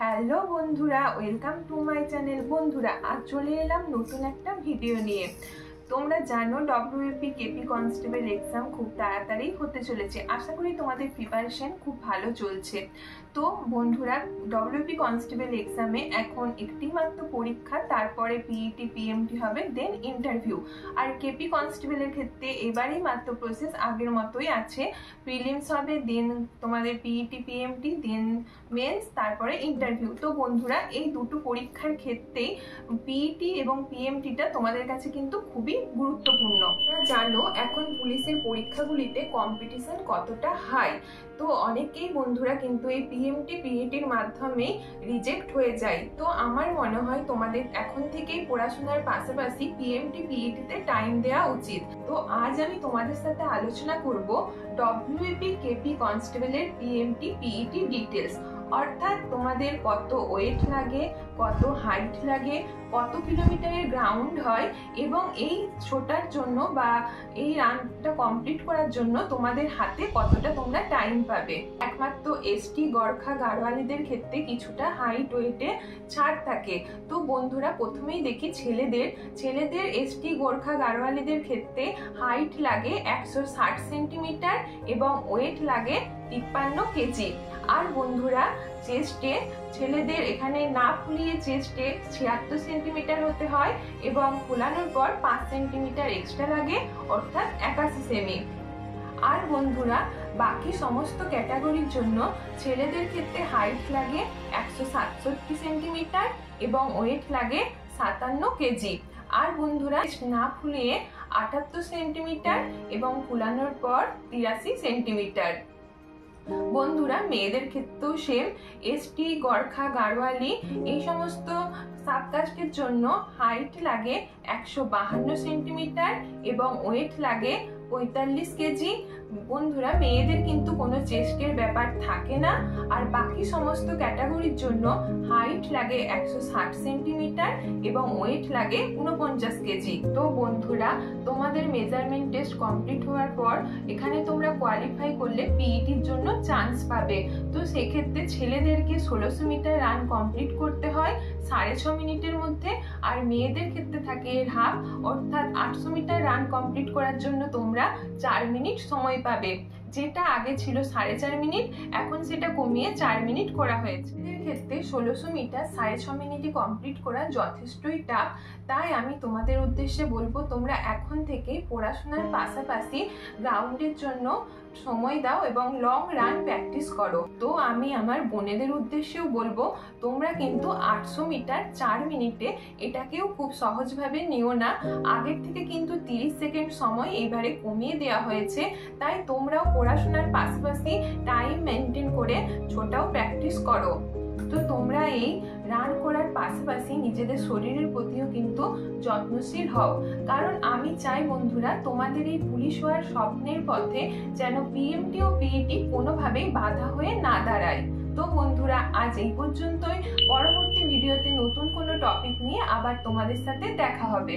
Hello বন্ধুরা, welcome to my channel. বন্ধুরা, আজ চলে এলাম নতুন একটা ভিডিও নিয়ে। তোমরা জানো ডব্লিউপি কেপি কনস্টেবল এক্সাম খুব তাড়াতাড়ি হতে চলেছে। আশা করি তোমাদের প্রিপারেশন খুব ভালো চলছে। তো বন্ধুরা, ডব্লিউপি কনস্টেবল এক্সামে এখন একটি মাত্র পরীক্ষা, তারপরে পিইটি পিএমটি হবে, দেন ইন্টারভিউ। আর কেপি কনস্টেবলের ক্ষেত্রে এবারেই মাত্র প্রসেস আগের মতোই আছে। প্রিলিমস হবে, দেন তোমাদের পিইটি পিএমটি, দেন মেন্স, তারপরে ইন্টারভিউ। তো বন্ধুরা, এই দুটো পরীক্ষার ক্ষেত্রেই পিইটি এবং পিএমটিটা তোমাদের কাছে কিন্তু খুবই গুরুত্বপূর্ণ। তোমরা জানো এখন পুলিশের পরীক্ষাগুলিতে কম্পিটিশন কতটা হাই। তো অনেকেই বন্ধুরা কিন্তু এই পিএমটি পিইটির মাধ্যমে রিজেক্ট হয়ে যায়। তো আমার মনে হয় তোমাদের এখন থেকেই পড়াশোনার পাশাপাশি পিএমটি পিইটিতে টাইম দেওয়া উচিত। তো আজ আমি তোমাদের সাথে আলোচনা করব ডব্লিউপি কেপি কনস্টেবলের পিএমটি পিইটি ডিটেলস। অর্থাৎ তোমাদের কত ওয়েট লাগে, কত হাইট লাগে, কত কিলোমিটারের গ্রাউন্ড হয়, এবং এই ছোটার জন্য বা এই রানটা কমপ্লিট করার জন্য তোমাদের হাতে কতটা তোমরা টাইম পাবে। একমাত্র এসটি গর্খা গাড়োয়ালিদের ক্ষেত্রে কিছুটা হাইট ওয়েটে ছাড় থাকে। তো বন্ধুরা, প্রথমেই দেখি ছেলেদের এসটি গোর্খা গাড়োয়ালিদের ক্ষেত্রে হাইট লাগে 160 সেন্টিমিটার এবং ওয়েট লাগে 53 কেজি। আর বন্ধুরা, চেস্টে ছেলেদের এখানে না ফুলিয়ে চেস্টে 76 সেন্টিমিটার হতে হয় এবং ফুলানোর পর 5 সেন্টিমিটার এক্সট্রা লাগে, অর্থাৎ 81 সেমি। আর বন্ধুরা, বাকি সমস্ত ক্যাটাগরির জন্য ছেলেদের ক্ষেত্রে হাইট লাগে 167 সেন্টিমিটার এবং ওয়েট লাগে 57 কেজি। আর বন্ধুরা, না ফুলিয়ে 78 সেন্টিমিটার এবং ফুলানোর পর 83 সেন্টিমিটার। বন্ধুরা, মেয়েদের ক্ষেত্রেও সেম, এসটি গর্খা গাড়োয়ালি এই সমস্ত সাবকাস্টের জন্য হাইট লাগে 152 সেন্টিমিটার এবং ওয়েট লাগে 45 কেজি। বন্ধুরা, মেয়েদের কিন্তু কোনো চেস্টের ব্যাপার থাকে না। আর বাকি সমস্ত ক্যাটাগরির জন্য হাইট লাগে 160 সেন্টিমিটার এবং ওয়েট লাগে 49 কেজি। তো বন্ধুরা, তোমাদের মেজারমেন্ট টেস্ট কমপ্লিট হওয়ার পর এখানে তোমরা কোয়ালিফাই করলে পিইটির জন্য চান্স পাবে। তো সেক্ষেত্রে ছেলেদেরকে 1600 মিটার রান কমপ্লিট করতে হয় 6.5 মিনিটের মধ্যে, আর মেয়েদের ক্ষেত্রে থাকে এর হাফ, অর্থাৎ 800 মিটার রান কমপ্লিট করার জন্য তোমরা 4 মিনিট সময় পাবে। যেটা আগে ছিল 4.5 মিনিট, এখন সেটা কমিয়ে 4 মিনিট করা হয়েছে। এদের ক্ষেত্রে 1600 মিটার 6.5 মিনিটে কমপ্লিট করা যথেষ্টই টাফ। তাই আমি তোমাদের উদ্দেশ্যে বলবো, তোমরা এখন থেকে পড়াশোনার পাশাপাশি গ্রাউন্ডের জন্য সময় দাও এবং লং রান প্র্যাকটিস করো। তো আমি আমার বোনেদের উদ্দেশ্যেও বলবো, তোমরা কিন্তু 800 মিটার 4 মিনিটে এটাকেও খুব সহজভাবে নিও না। আগের থেকে কিন্তু 30 সেকেন্ড সময় এবারে কমিয়ে দেওয়া হয়েছে। তাই তোমরাও পড়াশোনার পাশাপাশি টাইম মেনটেন করে ছোটাও প্র্যাকটিস করো। তো তোমরা এই রান করার পাশাপাশি নিজেদের শরীরের প্রতিও কিন্তু যত্নশীল হও, কারণ আমি চাই বন্ধুরা, তোমাদের এই পুলিশ হওয়ার স্বপ্নের পথে যেন পিএমটি ও পিইটি কোনোভাবেই বাধা হয়ে না দাঁড়ায়। তো বন্ধুরা, আজ এই পর্যন্তই। পরবর্তী ভিডিওতে নতুন কোনো টপিক নিয়ে আবার তোমাদের সাথে দেখা হবে।